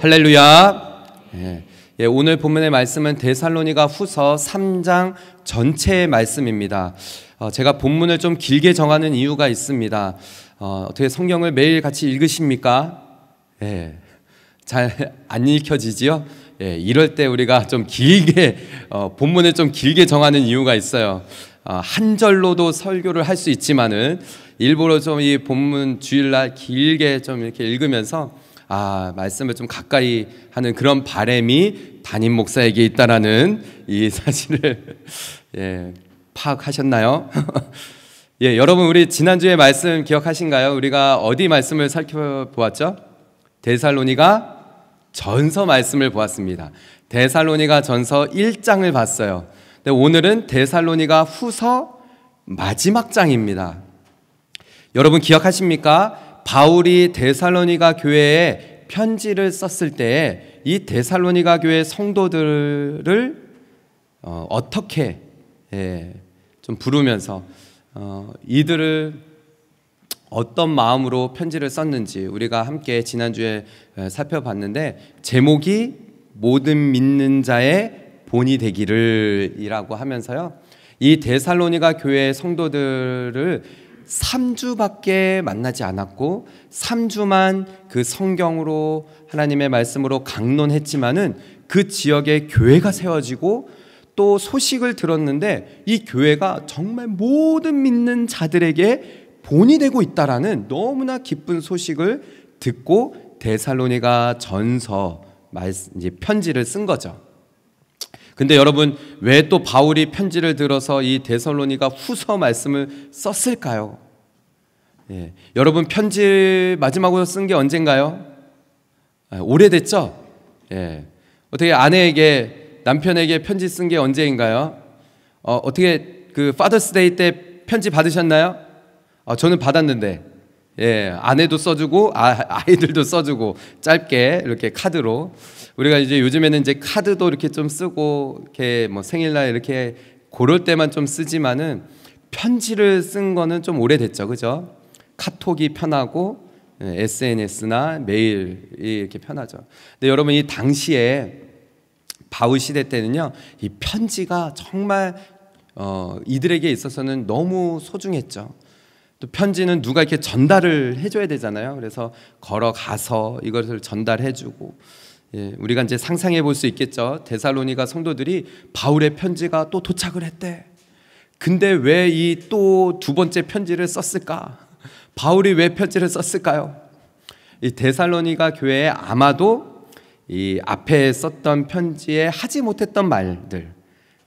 할렐루야. 오늘 본문의 말씀은 데살로니가 후서 3장 전체의 말씀입니다. 제가 본문을 좀 길게 정하는 이유가 있습니다. 어떻게 성경을 매일 같이 읽으십니까? 잘 안 읽혀지지요? 이럴 때 우리가 좀 길게 본문을 좀 길게 정하는 이유가 있어요. 한 절로도 설교를 할 수 있지만은 일부러 좀 이 본문 주일날 길게 좀 이렇게 읽으면서 말씀을 좀 가까이 하는 그런 바람이 담임 목사에게 있다라는 이 사실을 파악하셨나요? 여러분 우리 지난주에 말씀 기억하신가요? 우리가 어디 말씀을 살펴보았죠? 데살로니가 전서 말씀을 보았습니다. 데살로니가 전서 1장을 봤어요. 근데 오늘은 데살로니가 후서 마지막 장입니다. 여러분 기억하십니까? 바울이 데살로니가 교회에 편지를 썼을 때 이 데살로니가 교회 성도들을 어떻게 좀 부르면서 이들을 어떤 마음으로 편지를 썼는지 우리가 함께 지난주에 살펴봤는데, 제목이 모든 믿는 자의 본이 되기를 이라고 하면서요, 이 데살로니가 교회 성도들을 3주밖에 만나지 않았고 3주만 그 성경으로 하나님의 말씀으로 강론했지만은 그 지역에 교회가 세워지고 또 소식을 들었는데 이 교회가 정말 모든 믿는 자들에게 본이 되고 있다라는 너무나 기쁜 소식을 듣고 데살로니가 전서 편지를 쓴 거죠. 근데 여러분 왜 또 바울이 편지를 들어서 이 데살로니가 후서 말씀을 썼을까요? 여러분 편지 마지막으로 쓴 게 언젠가요? 오래됐죠? 어떻게 아내에게 남편에게 편지 쓴 게 언제인가요? 어떻게 그 파더스데이 때 편지 받으셨나요? 저는 받았는데 아내도 써주고 아이들도 써주고 짧게 이렇게 카드로. 우리가 이제 요즘에는 이제 카드도 이렇게 좀 쓰고 이렇게 뭐 생일날 이렇게 그럴 때만 좀 쓰지만은 편지를 쓴 거는 좀 오래됐죠, 그죠? 카톡이 편하고 SNS나 메일이 이렇게 편하죠. 근데 여러분 이 당시에 바울 시대 때는요, 이 편지가 정말 이들에게 있어서는 너무 소중했죠. 또 편지는 누가 이렇게 전달을 해줘야 되잖아요. 그래서 걸어가서 이것을 전달해주고, 우리가 이제 상상해 볼 수 있겠죠. 데살로니가 성도들이 바울의 편지가 또 도착을 했대. 근데 왜 이 또 두 번째 편지를 썼을까? 바울이 왜 편지를 썼을까요? 이 데살로니가 교회에 아마도 이 앞에 썼던 편지에 하지 못했던 말들,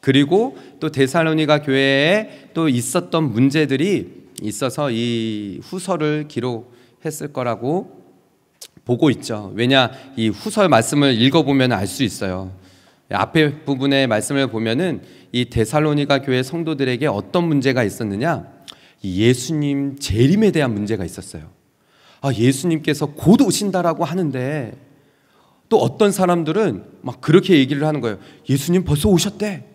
그리고 또 데살로니가 교회에 또 있었던 문제들이 있어서 이 후서를 기록했을 거라고 보고 있죠. 왜냐, 이 후서 말씀을 읽어보면 알 수 있어요. 앞에 부분의 말씀을 보면은 이 데살로니가 교회 성도들에게 어떤 문제가 있었느냐, 예수님 재림에 대한 문제가 있었어요. 예수님께서 곧 오신다라고 하는데 또 어떤 사람들은 막 그렇게 얘기를 하는 거예요. 예수님 벌써 오셨대.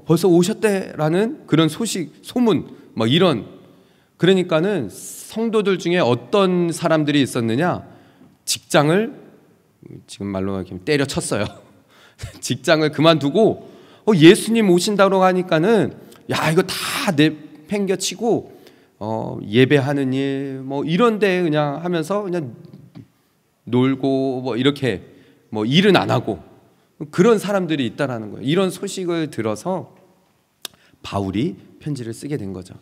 벌써 오셨대라는 그런 소문, 막 이런. 그러니까는 성도들 중에 어떤 사람들이 있었느냐, 직장을 지금 말로 이렇게 때려쳤어요. 직장을 그만두고 예수님 오신다고 하니까는 이거 다 내팽겨치고 예배하는 일 뭐 이런데 그냥 하면서 그냥 놀고 뭐 이렇게 뭐 일은 안 하고 그런 사람들이 있다라는 거예요. 이런 소식을 들어서 바울이 편지를 쓰게 된 거죠.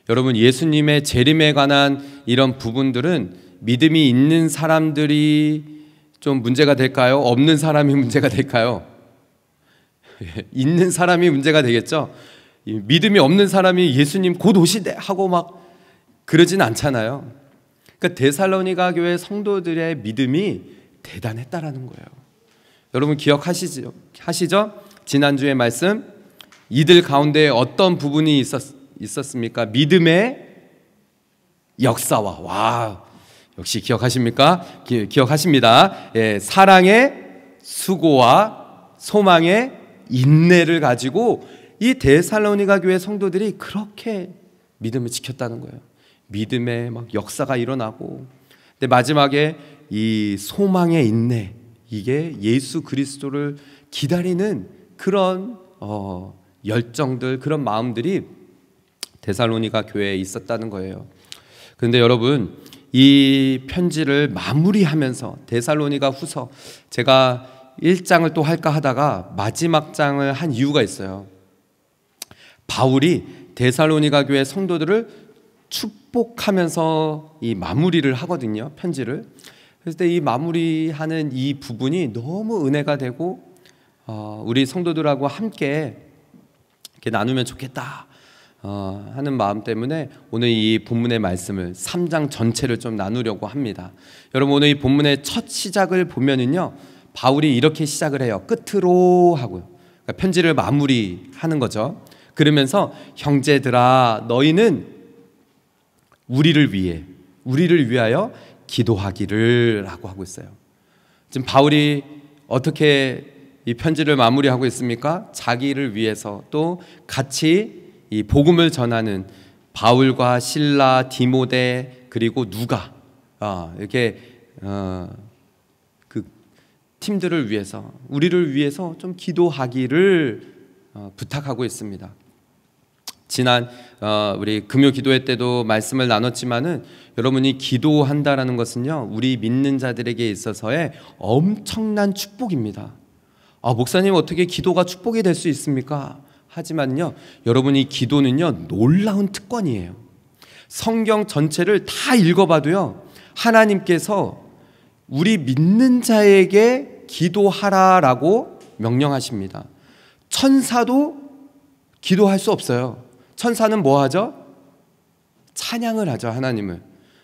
여러분 예수님의 재림에 관한 이런 부분들은 믿음이 있는 사람들이 좀 문제가 될까요? 없는 사람이 문제가 될까요? 있는 사람이 문제가 되겠죠. 믿음이 없는 사람이 예수님 곧 오시대 하고 막 그러진 않잖아요. 그러니까 데살로니가 교회 성도들의 믿음이 대단했다라는 거예요. 여러분 기억하시죠? 지난주의 말씀, 이들 가운데 어떤 부분이 있었습니까? 믿음의 역사와 역시 기억하십니까? 기억하십니다. 사랑의 수고와 소망의 인내를 가지고 이 데살로니가 교회 성도들이 그렇게 믿음을 지켰다는 거예요. 믿음의 막 역사가 일어나고, 근데 마지막에 이 소망의 인내, 이게 예수 그리스도를 기다리는 그런 열정들, 그런 마음들이 데살로니가 교회에 있었다는 거예요. 그런데 여러분, 이 편지를 마무리하면서 데살로니가 후서, 제가 1장을 또 할까 하다가 마지막 장을 한 이유가 있어요. 바울이 데살로니가 교회 성도들을 축복하면서 이 마무리를 하거든요, 편지를. 그래서 이 마무리하는 이 부분이 너무 은혜가 되고 우리 성도들하고 함께 이렇게 나누면 좋겠다 하는 마음 때문에 오늘 이 본문의 말씀을 3장 전체를 좀 나누려고 합니다. 여러분, 오늘 이 본문의 첫 시작을 보면은요, 바울이 이렇게 시작을 해요. 끝으로 하고요. 그러니까 편지를 마무리하는 거죠. 그러면서 형제들아, 너희는 우리를 위하여 기도하기를 라고 하고 있어요. 지금 바울이 어떻게 이 편지를 마무리하고 있습니까? 자기를 위해서, 또 같이 이 복음을 전하는 바울과 실라, 디모데, 그리고 누가 이렇게 그 팀들을 위해서, 우리를 위해서 좀 기도하기를 부탁하고 있습니다. 지난 우리 금요 기도회 때도 말씀을 나눴지만은, 여러분이 기도한다라는 것은요, 우리 믿는 자들에게 있어서의 엄청난 축복입니다. 목사님, 어떻게 기도가 축복이 될 수 있습니까? 하지만요, 여러분이 기도는요, 놀라운 특권이에요. 성경 전체를 다 읽어봐도요, 하나님께서 우리 믿는 자에게 기도하라라고 명령하십니다. 천사도 기도할 수 없어요. 천사는 뭐 하죠? 찬양을 하죠, 하나님을.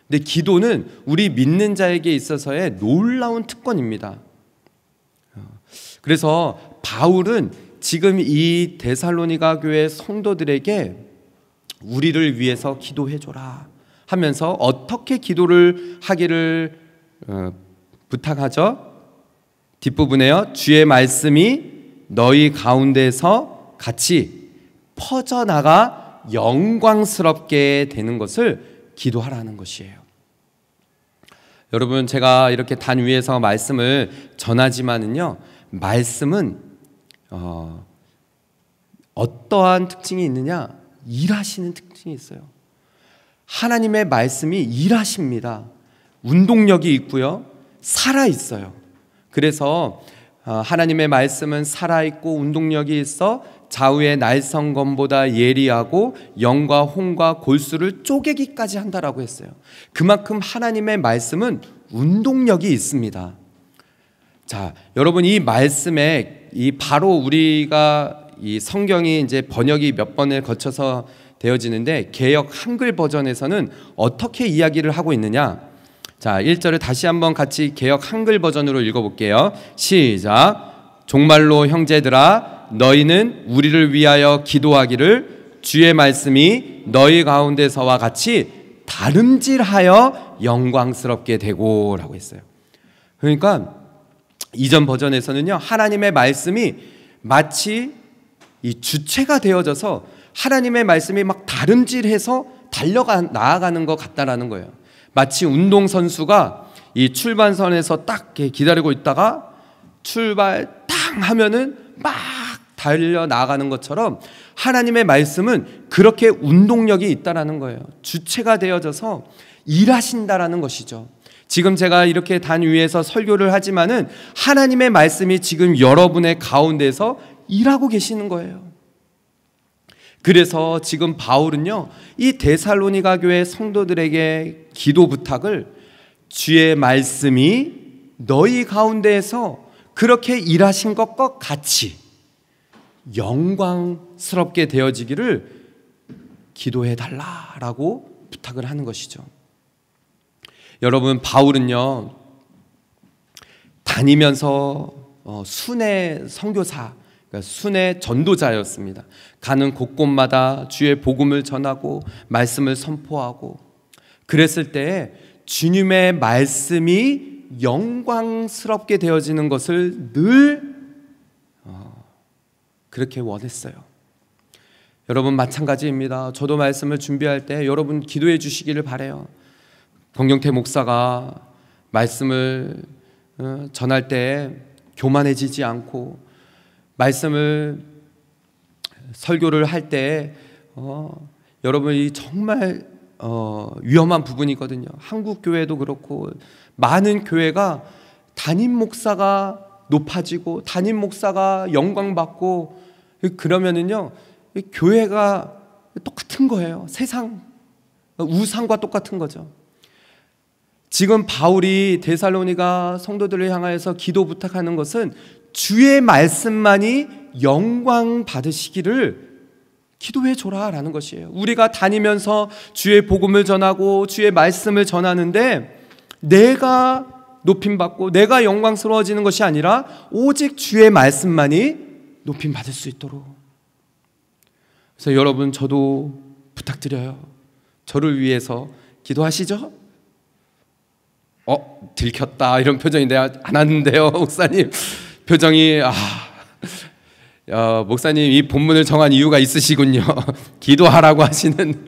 근데 기도는 우리 믿는 자에게 있어서의 놀라운 특권입니다. 그래서 바울은 지금 이 데살로니가 교회 성도들에게 우리를 위해서 기도해줘라 하면서 어떻게 기도를 하기를 부탁하죠? 뒷부분에요, 주의 말씀이 너희 가운데서 같이 퍼져나가 영광스럽게 되는 것을 기도하라는 것이에요. 여러분, 제가 이렇게 단 위에서 말씀을 전하지만은요, 말씀은 어떠한 특징이 있느냐? 일하시는 특징이 있어요. 하나님의 말씀이 일하십니다. 운동력이 있고요, 살아있어요. 그래서 하나님의 말씀은 살아있고 운동력이 있어 좌우의 날성검보다 예리하고 영과 홍과 골수를 쪼개기까지 한다라고 했어요. 그만큼 하나님의 말씀은 운동력이 있습니다. 자, 여러분, 이 말씀에 바로 우리가 이 성경이 이제 번역이 몇 번을 거쳐서 되어지는데, 개역 한글 버전에서는 어떻게 이야기를 하고 있느냐? 자, 1절을 다시 한번 같이 개역 한글 버전으로 읽어볼게요. 시작. 종말로 형제들아, 너희는 우리를 위하여 기도하기를 주의 말씀이 너희 가운데서와 같이 다름질하여 영광스럽게 되고 라고 했어요. 그러니까 이전 버전에서는요, 하나님의 말씀이 마치 이 주체가 되어져서 하나님의 말씀이 막 다름질해서 나아가는 것 같다라는 거예요. 마치 운동선수가 이 출발선에서 딱 기다리고 있다가 출발 탕 하면은 막 달려 나가는 것처럼 하나님의 말씀은 그렇게 운동력이 있다라는 거예요. 주체가 되어져서 일하신다라는 것이죠. 지금 제가 이렇게 단 위에서 설교를 하지만은 하나님의 말씀이 지금 여러분의 가운데서 일하고 계시는 거예요. 그래서 지금 바울은요, 이 데살로니가 교회 성도들에게 기도 부탁을 주의 말씀이 너희 가운데에서 그렇게 일하신 것과 같이 영광스럽게 되어지기를 기도해 달라라고 부탁을 하는 것이죠. 여러분, 바울은요, 다니면서 순회 선교사, 그러니까 순회 전도자였습니다. 가는 곳곳마다 주의 복음을 전하고 말씀을 선포하고, 그랬을 때 주님의 말씀이 영광스럽게 되어지는 것을 늘 그렇게 원했어요. 여러분, 마찬가지입니다. 저도 말씀을 준비할 때 여러분 기도해 주시기를 바라요. 권경태 목사가 말씀을 전할 때 교만해지지 않고 말씀을 설교를 할 때 여러분이 정말 위험한 부분이거든요. 한국 교회도 그렇고 많은 교회가 담임 목사가 높아지고 담임 목사가 영광받고 그러면은요 교회가 똑같은 거예요. 세상 우상과 똑같은 거죠. 지금 바울이 데살로니가 성도들을 향하여서 기도 부탁하는 것은 주의 말씀만이 영광 받으시기를 기도해 줘라 라는 것이에요. 우리가 다니면서 주의 복음을 전하고 주의 말씀을 전하는데 내가 높임받고 내가 영광스러워지는 것이 아니라 오직 주의 말씀만이 높임받을 수 있도록. 그래서 여러분 저도 부탁드려요. 저를 위해서 기도하시죠? 들켰다 이런 표정인데 안 하는데요 목사님. 표정이 목사님 이 본문을 정한 이유가 있으시군요. 기도하라고 하시는.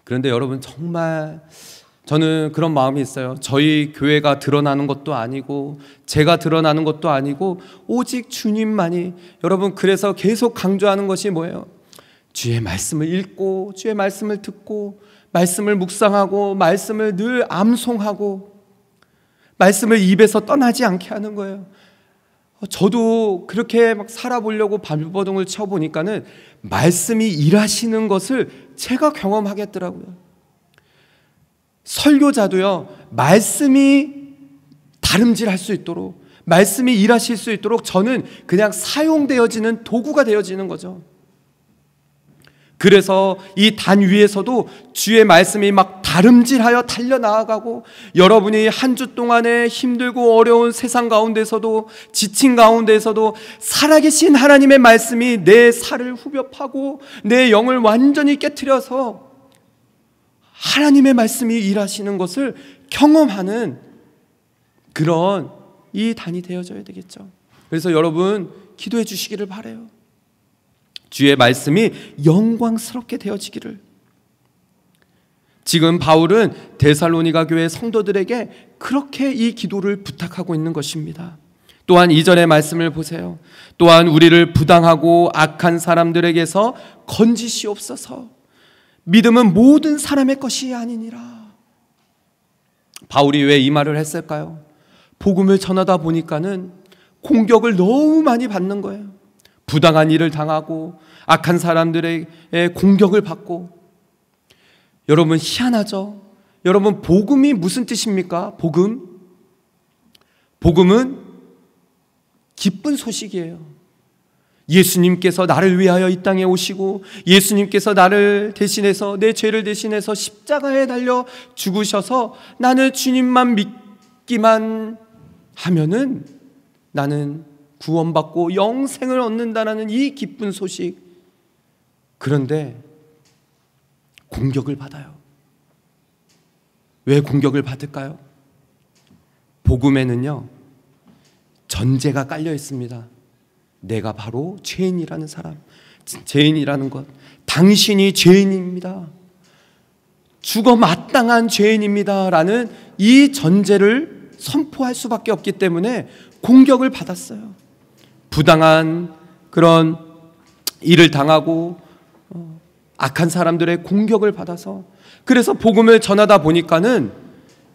그런데 여러분 정말 저는 그런 마음이 있어요. 저희 교회가 드러나는 것도 아니고 제가 드러나는 것도 아니고 오직 주님만이. 여러분 그래서 계속 강조하는 것이 뭐예요? 주의 말씀을 읽고 주의 말씀을 듣고 말씀을 묵상하고 말씀을 늘 암송하고 말씀을 입에서 떠나지 않게 하는 거예요. 저도 그렇게 막 살아보려고 발버둥을 쳐보니까는 말씀이 일하시는 것을 제가 경험하겠더라고요. 설교자도요, 말씀이 다름질할 수 있도록, 말씀이 일하실 수 있도록 저는 그냥 사용되어지는 도구가 되어지는 거죠. 그래서 이 단 위에서도 주의 말씀이 막 다름질하여 달려나가고 여러분이 한 주 동안에 힘들고 어려운 세상 가운데서도 지친 가운데서도 살아계신 하나님의 말씀이 내 살을 후벼 파고 내 영을 완전히 깨트려서 하나님의 말씀이 일하시는 것을 경험하는 그런 이 단이 되어져야 되겠죠. 그래서 여러분 기도해 주시기를 바라요. 주의 말씀이 영광스럽게 되어지기를. 지금 바울은 데살로니가 교회 성도들에게 그렇게 이 기도를 부탁하고 있는 것입니다. 또한 이전의 말씀을 보세요. 또한 우리를 부당하고 악한 사람들에게서 건지시옵소서. 믿음은 모든 사람의 것이 아니니라. 바울이 왜 이 말을 했을까요? 복음을 전하다 보니까는 공격을 너무 많이 받는 거예요. 부당한 일을 당하고 악한 사람들의 공격을 받고. 여러분 희한하죠? 여러분 복음이 무슨 뜻입니까? 복음은 기쁜 소식이에요. 예수님께서 나를 위하여 이 땅에 오시고 예수님께서 나를 대신해서 내 죄를 대신해서 십자가에 달려 죽으셔서 나는 주님만 믿기만 하면은 나는 구원받고 영생을 얻는다는 이 기쁜 소식. 그런데 공격을 받아요. 왜 공격을 받을까요? 복음에는요 전제가 깔려 있습니다. 내가 바로 죄인이라는 사람, 죄인이라는 것, 당신이 죄인입니다, 죽어 마땅한 죄인입니다 라는 이 전제를 선포할 수밖에 없기 때문에 공격을 받았어요. 부당한 그런 일을 당하고 악한 사람들의 공격을 받아서. 그래서 복음을 전하다 보니까는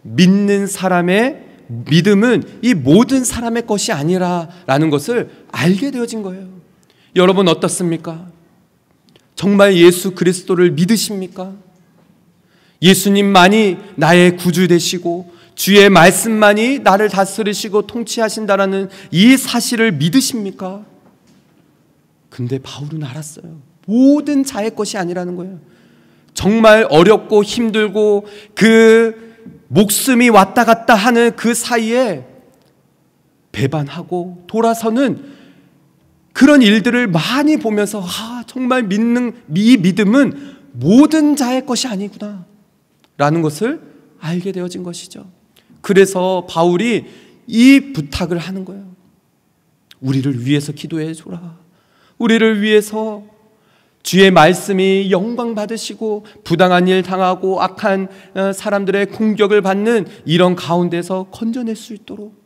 믿는 사람의 믿음은 이 모든 사람의 것이 아니라라는 것을 알게 되어진 거예요. 여러분 어떻습니까? 정말 예수 그리스도를 믿으십니까? 예수님만이 나의 구주 되시고 주의 말씀만이 나를 다스리시고 통치하신다라는 이 사실을 믿으십니까? 근데 바울은 알았어요. 모든 자의 것이 아니라는 거예요. 정말 어렵고 힘들고 그 목숨이 왔다 갔다 하는 그 사이에 배반하고 돌아서는 그런 일들을 많이 보면서 정말 이 믿음은 모든 자의 것이 아니구나 라는 것을 알게 되어진 것이죠. 그래서 바울이 이 부탁을 하는 거예요. 우리를 위해서 기도해 줘라. 우리를 위해서 주의 말씀이 영광 받으시고 부당한 일 당하고 악한 사람들의 공격을 받는 이런 가운데서 건져낼 수 있도록.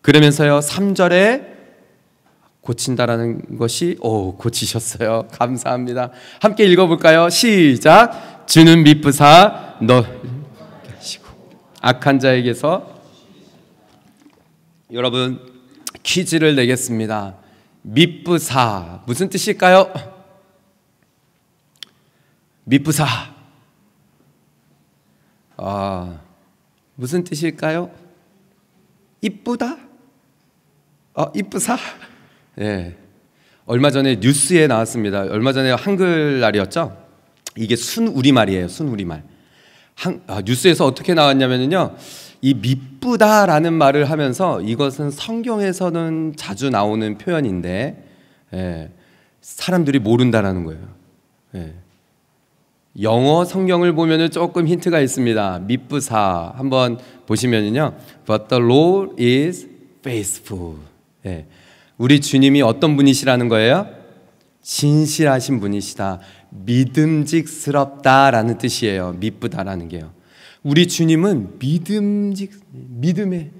그러면서요 3절에 고친다라는 것이 고치셨어요. 감사합니다. 함께 읽어볼까요? 시작. 주는 미쁘사 너 하시고 악한 자에게서. 여러분 퀴즈를 내겠습니다. 미쁘사 무슨 뜻일까요? 미쁘사 무슨 뜻일까요? 이쁘다? 이쁘사? 예. 얼마 전에 뉴스에 나왔습니다. 얼마 전에 한글날이었죠? 이게 순우리말이에요. 순우리말. 뉴스에서 어떻게 나왔냐면요, 이 미쁘다라는 말을 하면서 이것은 성경에서는 자주 나오는 표현인데 사람들이 모른다라는 거예요. 영어 성경을 보면은 조금 힌트가 있습니다. 미쁘사 한번 보시면은요, But the Lord is faithful. 우리 주님이 어떤 분이시라는 거예요? 진실하신 분이시다. 믿음직스럽다라는 뜻이에요. 미쁘다라는 게요. 우리 주님은 믿음의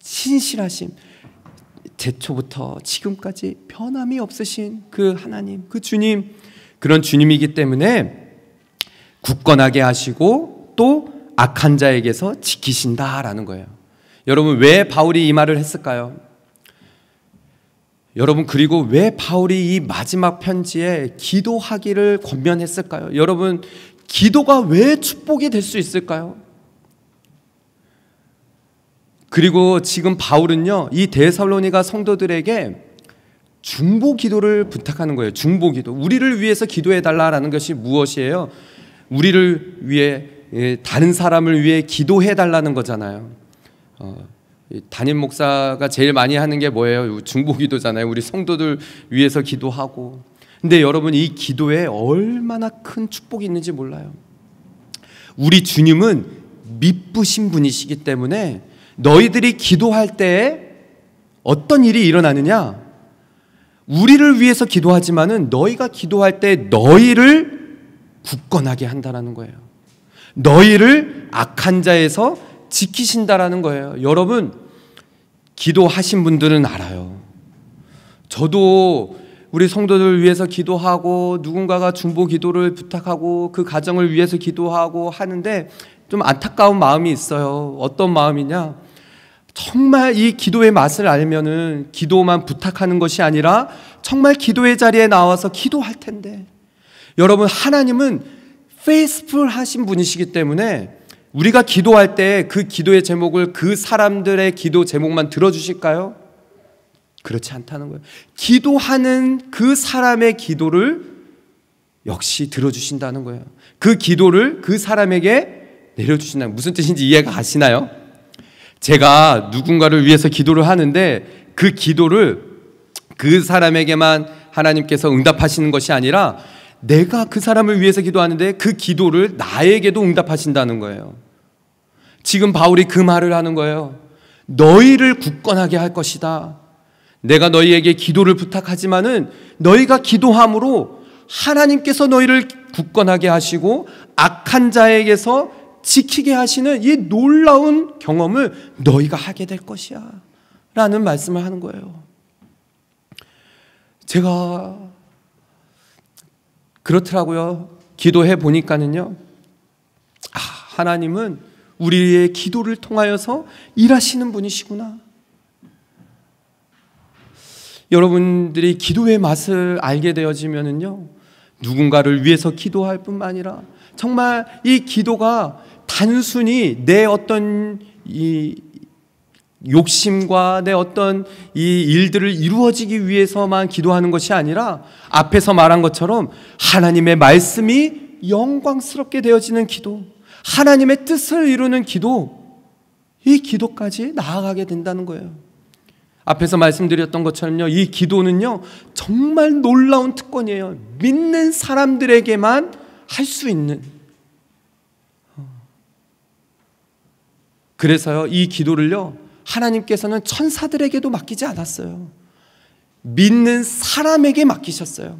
신실하심, 태초부터 지금까지 변함이 없으신 그 하나님, 그 주님, 그런 주님이기 때문에 굳건하게 하시고 또 악한 자에게서 지키신다라는 거예요. 여러분 왜 바울이 이 말을 했을까요? 여러분 그리고 왜 바울이 이 마지막 편지에 기도하기를 권면했을까요? 여러분 기도가 왜 축복이 될 수 있을까요? 그리고 지금 바울은요 이 데살로니가 성도들에게 중보 기도를 부탁하는 거예요. 중보 기도. 우리를 위해서 기도해 달라라는 것이 무엇이에요? 우리를 위해, 다른 사람을 위해 기도해 달라는 거잖아요. 담임 목사가 제일 많이 하는 게 뭐예요? 중보 기도잖아요. 우리 성도들 위해서 기도하고. 근데 여러분 이 기도에 얼마나 큰 축복이 있는지 몰라요. 우리 주님은 미쁘신 분이시기 때문에 너희들이 기도할 때 어떤 일이 일어나느냐? 우리를 위해서 기도하지만은 너희가 기도할 때 너희를 굳건하게 한다라는 거예요. 너희를 악한 자에서 지키신다라는 거예요. 여러분 기도하신 분들은 알아요. 저도 우리 성도들 위해서 기도하고 누군가가 중보 기도를 부탁하고 그 가정을 위해서 기도하고 하는데 좀 안타까운 마음이 있어요. 어떤 마음이냐? 정말 이 기도의 맛을 알면은 기도만 부탁하는 것이 아니라 정말 기도의 자리에 나와서 기도할 텐데, 여러분 하나님은 페이스풀 하신 분이시기 때문에 우리가 기도할 때 그 기도의 제목을 그 사람들의 기도 제목만 들어주실까요? 그렇지 않다는 거예요. 기도하는 그 사람의 기도를 역시 들어주신다는 거예요. 그 기도를 그 사람에게 내려주신다. 무슨 뜻인지 이해가 가시나요? 제가 누군가를 위해서 기도를 하는데 그 기도를 그 사람에게만 하나님께서 응답하시는 것이 아니라 내가 그 사람을 위해서 기도하는데 그 기도를 나에게도 응답하신다는 거예요. 지금 바울이 그 말을 하는 거예요. 너희를 굳건하게 할 것이다. 내가 너희에게 기도를 부탁하지만은 너희가 기도함으로 하나님께서 너희를 굳건하게 하시고 악한 자에게서 지키게 하시는 이 놀라운 경험을 너희가 하게 될 것이야 라는 말씀을 하는 거예요. 제가 그렇더라고요. 기도해 보니까는요, 하나님은 우리의 기도를 통하여서 일하시는 분이시구나. 여러분들이 기도의 맛을 알게 되어지면은요, 누군가를 위해서 기도할 뿐만 아니라 정말 이 기도가 단순히 내 어떤 이 욕심과 내 어떤 이 일들을 이루어지기 위해서만 기도하는 것이 아니라 앞에서 말한 것처럼 하나님의 말씀이 영광스럽게 되어지는 기도, 하나님의 뜻을 이루는 기도, 이 기도까지 나아가게 된다는 거예요. 앞에서 말씀드렸던 것처럼요, 이 기도는요 정말 놀라운 특권이에요. 믿는 사람들에게만 할 수 있는. 그래서요 이 기도를요 하나님께서는 천사들에게도 맡기지 않았어요. 믿는 사람에게 맡기셨어요.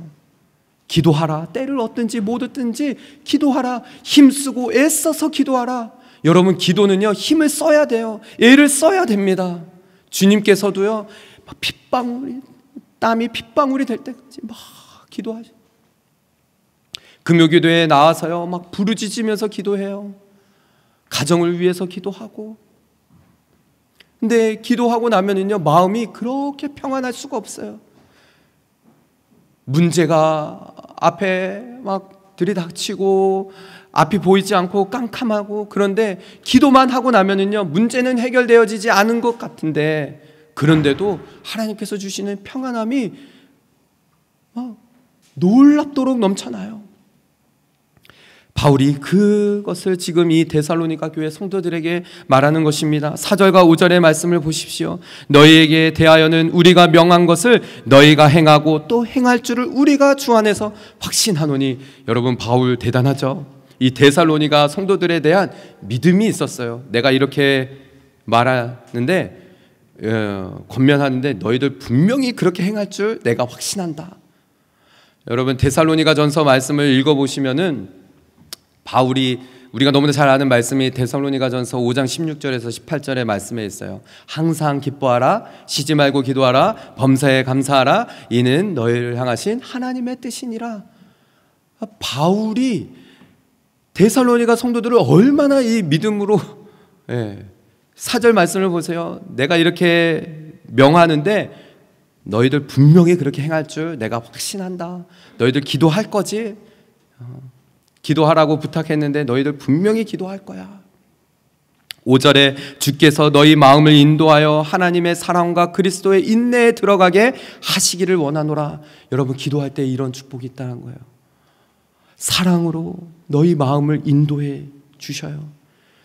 기도하라. 때를 얻든지 못 얻든지 기도하라. 힘쓰고 애써서 기도하라. 여러분, 기도는요, 힘을 써야 돼요. 애를 써야 됩니다. 주님께서도요, 막 땀이 핏방울이 될 때까지 막 기도하죠. 금요기도에 나와서요, 막 부르짖으면서 기도해요. 가정을 위해서 기도하고. 근데 기도하고 나면은요, 마음이 그렇게 평안할 수가 없어요. 문제가 앞에 막 들이닥치고 앞이 보이지 않고 깜깜하고, 그런데 기도만 하고 나면은요, 문제는 해결되어지지 않은 것 같은데, 그런데도 하나님께서 주시는 평안함이 놀랍도록 넘쳐나요. 바울이 그것을 지금 이 데살로니가 교회 성도들에게 말하는 것입니다. 4절과 5절의 말씀을 보십시오. 너희에게 대하여는 우리가 명한 것을 너희가 행하고 또 행할 줄을 우리가 주 안에서 확신하노니. 여러분, 바울 대단하죠. 이 데살로니가 성도들에 대한 믿음이 있었어요. 내가 이렇게 말하는데, 권면하는데 너희들 분명히 그렇게 행할 줄 내가 확신한다. 여러분, 데살로니가 전서 말씀을 읽어보시면은 바울이, 우리가 너무나 잘 아는 말씀이 데살로니가 전서 5장 16절에서 18절의 말씀에 있어요. 항상 기뻐하라, 쉬지 말고 기도하라, 범사에 감사하라, 이는 너희를 향하신 하나님의 뜻이니라. 바울이 데살로니가 성도들을 얼마나 이 믿음으로, 4절 말씀을 보세요. 내가 이렇게 명하는데 너희들 분명히 그렇게 행할 줄 내가 확신한다. 너희들 기도할 거지? 기도하라고 부탁했는데 너희들 분명히 기도할 거야. 5절에 주께서 너희 마음을 인도하여 하나님의 사랑과 그리스도의 인내에 들어가게 하시기를 원하노라. 여러분, 기도할 때 이런 축복이 있다는 거예요. 사랑으로 너희 마음을 인도해 주셔요.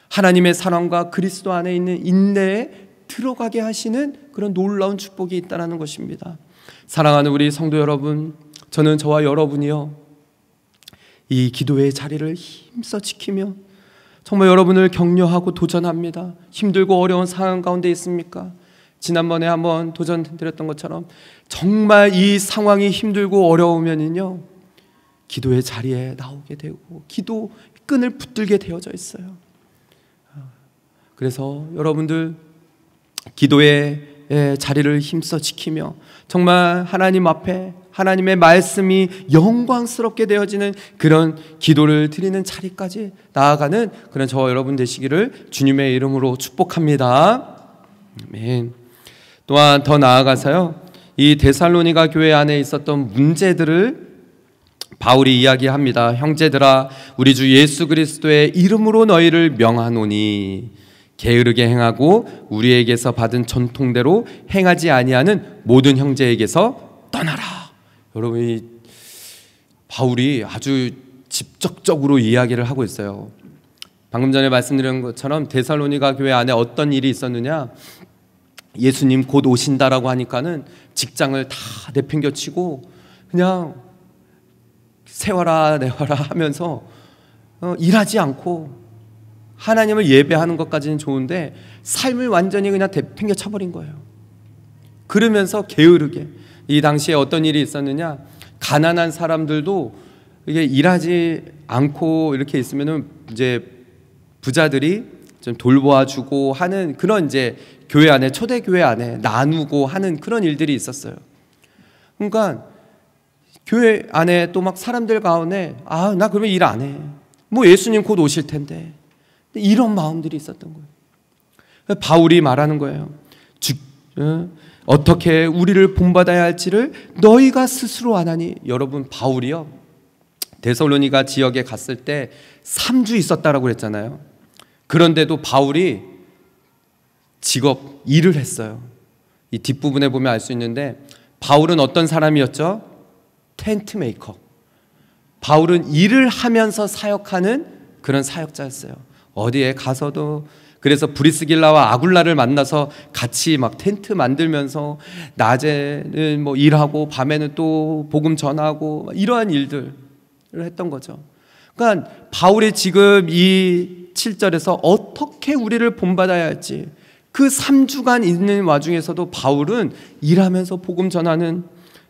하나님의 사랑과 그리스도 안에 있는 인내에 들어가게 하시는 그런 놀라운 축복이 있다는 것입니다. 사랑하는 우리 성도 여러분, 저는 저와 여러분이요, 이 기도의 자리를 힘써 지키며 정말 여러분을 격려하고 도전합니다. 힘들고 어려운 상황 가운데 있습니까? 지난번에 한번 도전드렸던 것처럼 정말 이 상황이 힘들고 어려우면요, 기도의 자리에 나오게 되고 기도 끈을 붙들게 되어져 있어요. 그래서 여러분들 기도의 자리를 힘써 지키며 정말 하나님 앞에 하나님의 말씀이 영광스럽게 되어지는 그런 기도를 드리는 자리까지 나아가는 그런 저와 여러분 되시기를 주님의 이름으로 축복합니다. 아멘. 또한 더 나아가서요, 이 데살로니가 교회 안에 있었던 문제들을 바울이 이야기합니다. 형제들아, 우리 주 예수 그리스도의 이름으로 너희를 명하노니 게으르게 행하고 우리에게서 받은 전통대로 행하지 아니하는 모든 형제에게서 떠나라. 여러분, 이 바울이 아주 직접적으로 이야기를 하고 있어요. 방금 전에 말씀드린 것처럼 데살로니가 교회 안에 어떤 일이 있었느냐, 예수님 곧 오신다라고 하니까는 직장을 다 내팽겨치고 그냥 세워라 내워라 하면서 일하지 않고 하나님을 예배하는 것까지는 좋은데 삶을 완전히 그냥 내팽겨 쳐버린 거예요. 그러면서 게으르게, 이 당시에 어떤 일이 있었느냐, 가난한 사람들도 이게 일하지 않고 이렇게 있으면은 이제 부자들이 좀 돌보아주고 하는 그런 이제 교회 안에, 초대 교회 안에 나누고 하는 그런 일들이 있었어요. 그러니까 교회 안에 또 막 사람들 가운데 나 그러면 일 안 해. 뭐 예수님 곧 오실 텐데. 이런 마음들이 있었던 거예요. 바울이 말하는 거예요. 어떻게 우리를 본받아야 할지를 너희가 스스로 아나니. 여러분, 바울이요, 데살로니가 지역에 갔을 때 3주 있었다라고 그랬잖아요. 그런데도 바울이 직업, 일을 했어요. 이 뒷부분에 보면 알 수 있는데, 바울은 어떤 사람이었죠? 텐트 메이커. 바울은 일을 하면서 사역하는 그런 사역자였어요. 어디에 가서도, 그래서 브리스길라와 아굴라를 만나서 같이 막 텐트 만들면서 낮에는 뭐 일하고 밤에는 또 복음 전하고 이러한 일들을 했던 거죠. 그러니까 바울이 지금 이 7절에서 어떻게 우리를 본받아야 할지, 그 3주간 있는 와중에서도 바울은 일하면서 복음 전하는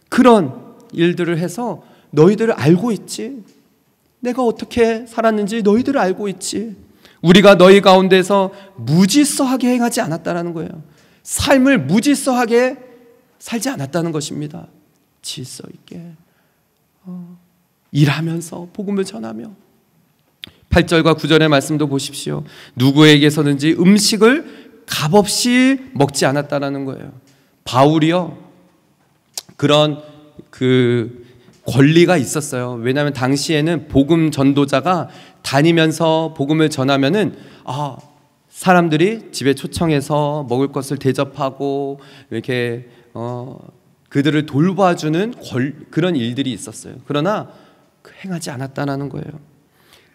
그런 일들을 해서 너희들 알고 있지? 내가 어떻게 살았는지 너희들 알고 있지? 우리가 너희 가운데서 무질서하게 행하지 않았다라는 거예요. 삶을 무질서하게 살지 않았다는 것입니다. 질서 있게 일하면서 복음을 전하며 8절과 9절의 말씀도 보십시오. 누구에게서든지 음식을 값없이 먹지 않았다라는 거예요. 바울이요, 그런 권리가 있었어요. 왜냐하면 당시에는 복음 전도자가 다니면서 복음을 전하면은 사람들이 집에 초청해서 먹을 것을 대접하고 이렇게 그들을 돌봐주는 그런 일들이 있었어요. 그러나 행하지 않았다는 거예요.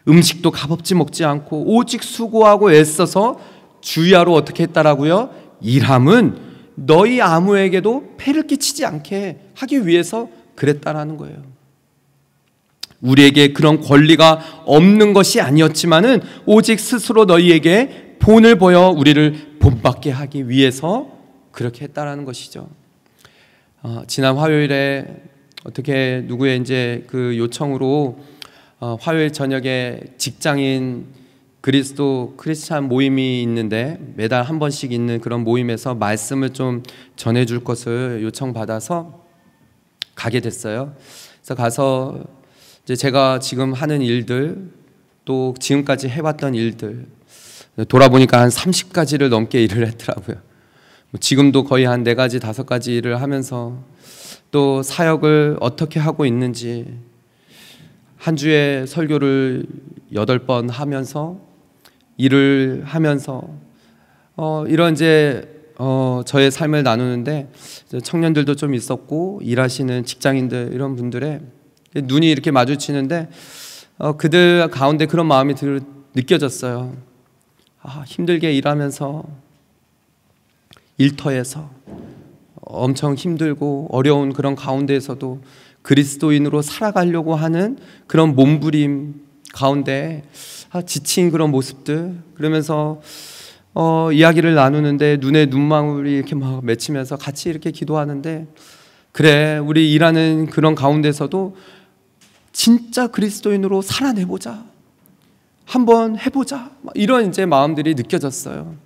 음식도 값없이 먹지 않고 오직 수고하고 애써서 주야로 어떻게 했다라고요? 일함은 너희 아무에게도 폐를 끼치지 않게 하기 위해서 그랬다라는 거예요. 우리에게 그런 권리가 없는 것이 아니었지만은 오직 스스로 너희에게 본을 보여 우리를 본받게 하기 위해서 그렇게 했다라는 것이죠. 지난 화요일에 어떻게 누구의 이제 그 요청으로 화요일 저녁에 직장인 크리스찬 모임이 있는데 매달 한 번씩 있는 그런 모임에서 말씀을 좀 전해줄 것을 요청받아서 가게 됐어요. 그래서 가서 이제 제가 지금 하는 일들 또 지금까지 해왔던 일들 돌아보니까 한 30가지를 넘게 일을 했더라고요. 지금도 거의 한 4가지, 5가지 일을 하면서 또 사역을 어떻게 하고 있는지 한 주에 설교를 8번 하면서 일을 하면서 이런 이제 저의 삶을 나누는데 청년들도 좀 있었고 일하시는 직장인들 이런 분들의 눈이 이렇게 마주치는데 그들 가운데 그런 마음이 느껴졌어요. 힘들게 일하면서 일터에서 엄청 힘들고 어려운 그런 가운데에서도 그리스도인으로 살아가려고 하는 그런 몸부림 가운데 지친 그런 모습들 그러면서 이야기를 나누는데 눈에 눈망울이 이렇게 막 맺히면서 같이 이렇게 기도하는데 그래 우리 일하는 그런 가운데서도 진짜 그리스도인으로 살아내보자 한번 해보자 이런 이제 마음들이 느껴졌어요.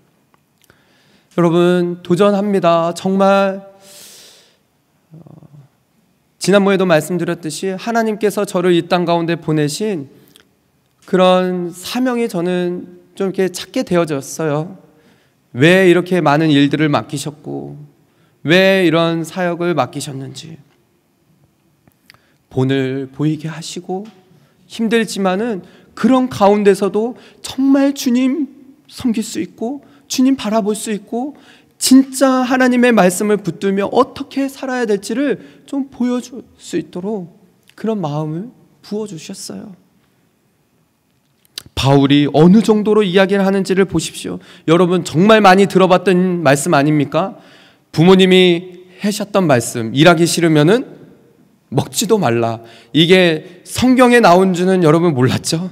여러분 도전합니다. 정말 지난번에도 말씀드렸듯이 하나님께서 저를 이 땅 가운데 보내신 그런 사명이 저는 좀 이렇게 찾게 되어졌어요. 왜 이렇게 많은 일들을 맡기셨고 왜 이런 사역을 맡기셨는지 본을 보이게 하시고 힘들지만은 그런 가운데서도 정말 주님 섬길 수 있고 주님 바라볼 수 있고 진짜 하나님의 말씀을 붙들며 어떻게 살아야 될지를 좀 보여줄 수 있도록 그런 마음을 부어주셨어요. 바울이 어느 정도로 이야기를 하는지를 보십시오. 여러분 정말 많이 들어봤던 말씀 아닙니까? 부모님이 하셨던 말씀 일하기 싫으면은 먹지도 말라. 이게 성경에 나온 줄은 여러분 몰랐죠?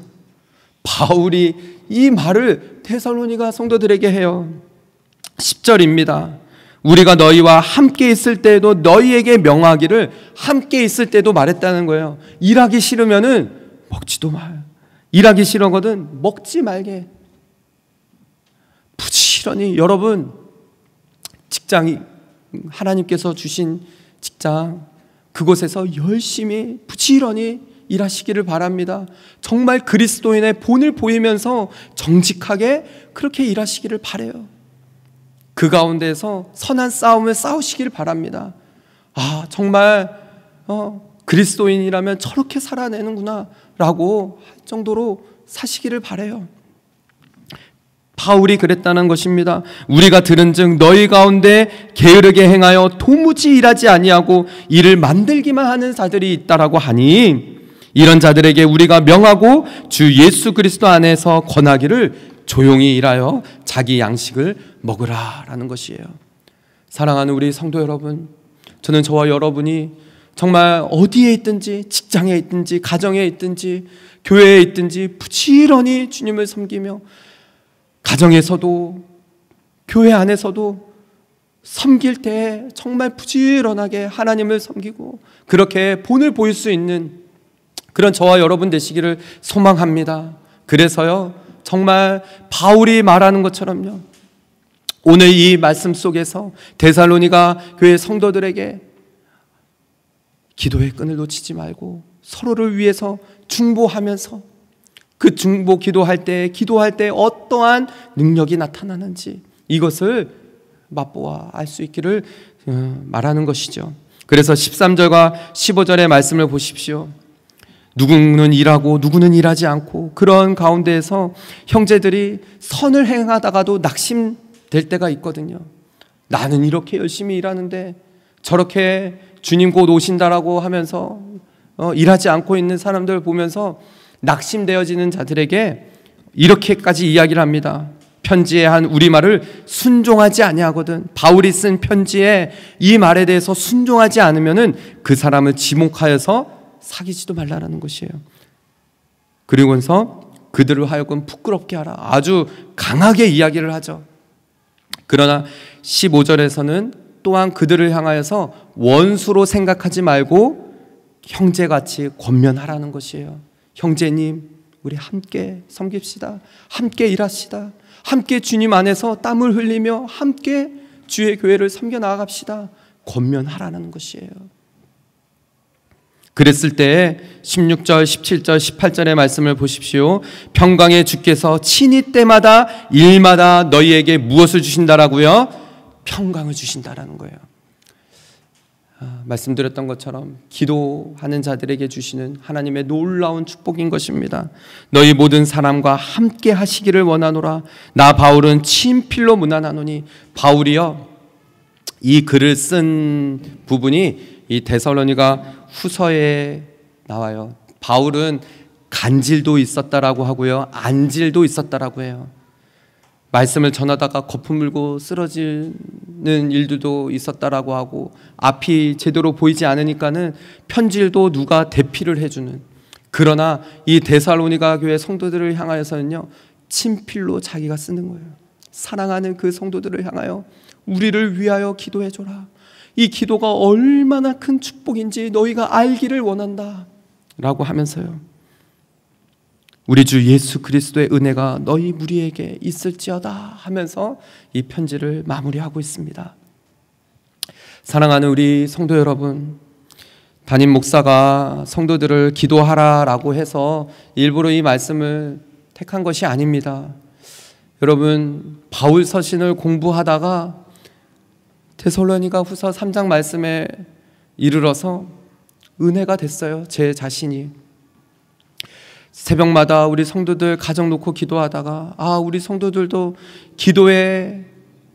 바울이 이 말을 데살로니가 성도들에게 해요. 10절입니다. 우리가 너희와 함께 있을 때에도 너희에게 명하기를 함께 있을 때도 말했다는 거예요. 일하기 싫으면은 먹지도 말. 일하기 싫어거든 먹지 말게. 부지런히 여러분 직장이 하나님께서 주신 직장 그곳에서 열심히 부지런히 일하시기를 바랍니다. 정말 그리스도인의 본을 보이면서 정직하게 그렇게 일하시기를 바라요. 그 가운데서 선한 싸움을 싸우시기를 바랍니다. 정말 그리스도인이라면 저렇게 살아내는구나 라고 할 정도로 사시기를 바라요. 바울이 그랬다는 것입니다. 우리가 들은즉 너희 가운데 게으르게 행하여 도무지 일하지 아니하고 일을 만들기만 하는 자들이 있다라고 하니 이런 자들에게 우리가 명하고 주 예수 그리스도 안에서 권하기를 조용히 일하여 자기 양식을 먹으라라는 것이에요. 사랑하는 우리 성도 여러분, 저는 저와 여러분이 정말 어디에 있든지 직장에 있든지 가정에 있든지 교회에 있든지 부지런히 주님을 섬기며 가정에서도 교회 안에서도 섬길 때 정말 부지런하게 하나님을 섬기고 그렇게 본을 보일 수 있는 그런 저와 여러분 되시기를 소망합니다. 그래서요, 정말 바울이 말하는 것처럼요, 오늘 이 말씀 속에서 데살로니가 교회 성도들에게 기도의 끈을 놓치지 말고 서로를 위해서 중보하면서 그 중보 기도할 때 어떠한 능력이 나타나는지 이것을 맛보아 알 수 있기를 말하는 것이죠. 그래서 13절과 15절의 말씀을 보십시오. 누구는 일하고 누구는 일하지 않고 그런 가운데에서 형제들이 선을 행하다가도 낙심될 때가 있거든요. 나는 이렇게 열심히 일하는데 저렇게 주님 곧 오신다라고 하면서 일하지 않고 있는 사람들 보면서 낙심되어지는 자들에게 이렇게까지 이야기를 합니다. 편지에 한 우리말을 순종하지 아니하거든. 바울이 쓴 편지에 이 말에 대해서 순종하지 않으면은 그 사람을 지목하여서 사귀지도 말라라는 것이에요. 그리고서 그들을 하여금 부끄럽게 하라. 아주 강하게 이야기를 하죠. 그러나 15절에서는 또한 그들을 향하여서 원수로 생각하지 말고 형제같이 권면하라는 것이에요. 형제님, 우리 함께 섬깁시다. 함께 일합시다. 함께 주님 안에서 땀을 흘리며 함께 주의 교회를 섬겨 나아갑시다. 권면하라는 것이에요. 그랬을 때 16절, 17절, 18절의 말씀을 보십시오. 평강의 주께서 친히 때마다 일마다 너희에게 무엇을 주신다라고요? 평강을 주신다라는 거예요. 말씀드렸던 것처럼 기도하는 자들에게 주시는 하나님의 놀라운 축복인 것입니다. 너희 모든 사람과 함께 하시기를 원하노라. 나 바울은 친필로 문안하노니. 바울이요, 이 글을 쓴 부분이 이 데살로니가 후서에 나와요. 바울은 간질도 있었다라고 하고요, 안질도 있었다라고 해요. 말씀을 전하다가 거품 물고 쓰러지는 일들도 있었다라고 하고, 앞이 제대로 보이지 않으니까는 편지도 누가 대피를 해주는. 그러나 이 데살로니가 교회 성도들을 향하여서는요, 친필로 자기가 쓰는 거예요. 사랑하는 그 성도들을 향하여 우리를 위하여 기도해줘라. 이 기도가 얼마나 큰 축복인지 너희가 알기를 원한다 라고 하면서요, 우리 주 예수 그리스도의 은혜가 너희 무리에게 있을지어다 하면서 이 편지를 마무리하고 있습니다. 사랑하는 우리 성도 여러분, 담임 목사가 성도들을 기도하라라고 해서 일부러 이 말씀을 택한 것이 아닙니다. 여러분, 바울 서신을 공부하다가 데살로니가 후서 3장 말씀에 이르러서 은혜가 됐어요. 제 자신이 새벽마다 우리 성도들 가정 놓고 기도하다가, 우리 성도들도 기도의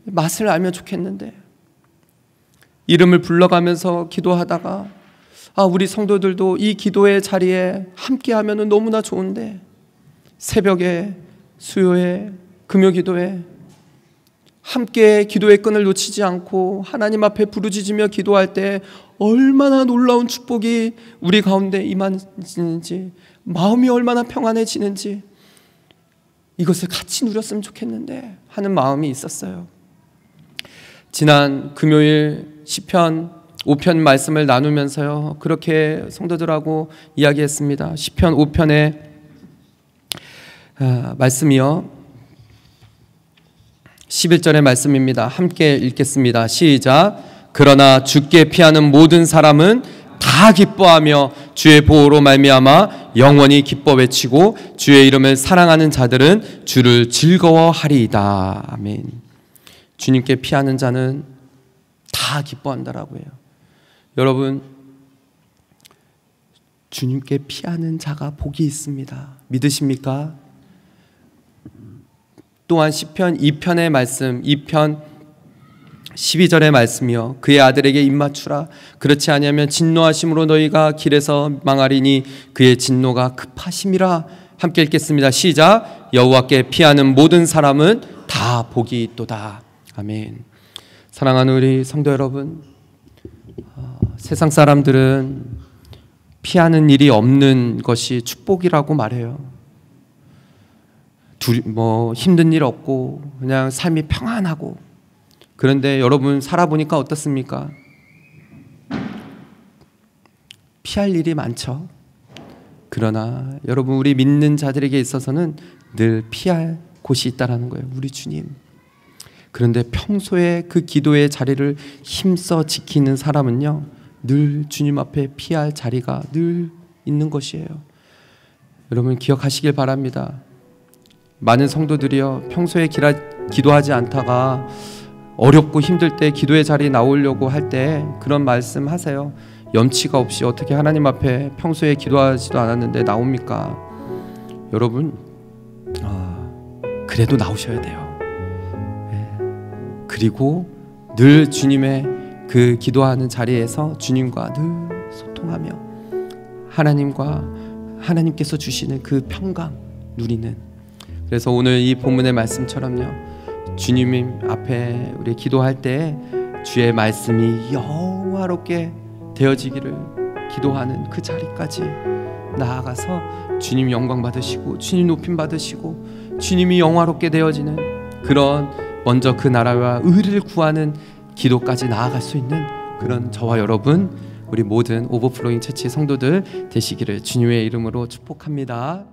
맛을 알면 좋겠는데, 이름을 불러가면서 기도하다가 우리 성도들도 이 기도의 자리에 함께하면 너무나 좋은데, 새벽에, 수요에, 금요기도에 함께 기도의 끈을 놓치지 않고 하나님 앞에 부르짖으며 기도할 때 얼마나 놀라운 축복이 우리 가운데 임하는지, 마음이 얼마나 평안해지는지, 이것을 같이 누렸으면 좋겠는데 하는 마음이 있었어요. 지난 금요일 시편 5편 말씀을 나누면서요, 그렇게 성도들하고 이야기했습니다. 시편 5편의 말씀이요, 11절의 말씀입니다. 함께 읽겠습니다. 시작. 그러나 주께 피하는 모든 사람은 다 기뻐하며 주의 보호로 말미암아 영원히 기뻐 외치고 주의 이름을 사랑하는 자들은 주를 즐거워하리이다. 아멘. 주님께 피하는 자는 다 기뻐한다라고 해요. 여러분, 주님께 피하는 자가 복이 있습니다. 믿으십니까? 또한 시편 2편의 말씀, 2편 12절의 말씀이요, 그의 아들에게 입맞추라. 그렇지 아니하면 진노하심으로 너희가 길에서 망하리니 그의 진노가 급하심이라. 함께 읽겠습니다. 시작. 여호와께 피하는 모든 사람은 다 복이 있도다. 아멘. 사랑하는 우리 성도 여러분, 세상 사람들은 피하는 일이 없는 것이 축복이라고 말해요. 힘든 일 없고 그냥 삶이 평안하고, 그런데 여러분 살아보니까 어떻습니까? 피할 일이 많죠. 그러나 여러분, 우리 믿는 자들에게 있어서는 늘 피할 곳이 있다라는 거예요. 우리 주님. 그런데 평소에 그 기도의 자리를 힘써 지키는 사람은요, 늘 주님 앞에 피할 자리가 늘 있는 것이에요. 여러분 기억하시길 바랍니다. 많은 성도들이요, 평소에 기도하지 않다가 어렵고 힘들 때 기도의 자리에 나오려고 할 때 그런 말씀 하세요. 염치가 없이 어떻게 하나님 앞에 평소에 기도하지도 않았는데 나옵니까? 여러분, 그래도 나오셔야 돼요. 그리고 늘 주님의 그 기도하는 자리에서 주님과 늘 소통하며 하나님께서 주시는 그 평강 누리는, 그래서 오늘 이 본문의 말씀처럼요, 주님 앞에 우리 기도할 때 주의 말씀이 영화롭게 되어지기를 기도하는 그 자리까지 나아가서 주님 영광 받으시고 주님 높임 받으시고 주님이 영화롭게 되어지는 그런, 먼저 그 나라와 의를 구하는 기도까지 나아갈 수 있는 그런 저와 여러분, 우리 모든 오버플로잉 처치 성도들 되시기를 주님의 이름으로 축복합니다.